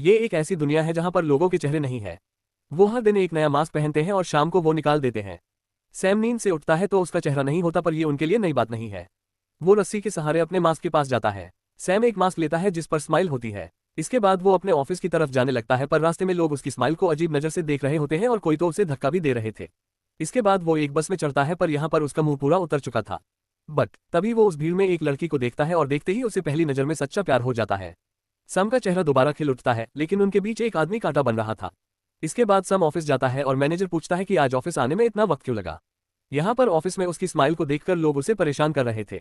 ये एक ऐसी दुनिया है जहां पर लोगों के चेहरे नहीं है। वो हर दिन एक नया मास्क पहनते हैं और शाम को वो निकाल देते हैं। सैम नींद से उठता है तो उसका चेहरा नहीं होता, पर ये उनके लिए नई बात नहीं है। वो रस्सी के सहारे अपने मास्क के पास जाता है। सैम एक मास्क लेता है जिस पर स्माइल होती है। इसके बाद वो अपने ऑफिस की तरफ जाने लगता है, पर रास्ते में लोग उसकी स्माइल को अजीब नजर से देख रहे होते हैं और कोई तो उसे धक्का भी दे रहे थे। इसके बाद वो एक बस में चढ़ता है, पर यहाँ पर उसका मुंह पूरा उतर चुका था। बट तभी वो उस भीड़ में एक लड़की को देखता है और देखते ही उसे पहली नजर में सच्चा प्यार हो जाता है। सम का चेहरा दोबारा खिल उठता है, लेकिन उनके बीच एक आदमी कांटा बन रहा था। इसके बाद सम ऑफिस जाता है और मैनेजर पूछता है कि आज ऑफिस आने में इतना वक्त क्यों लगा। यहाँ पर ऑफिस में उसकी स्माइल को देखकर लोग उसे परेशान कर रहे थे।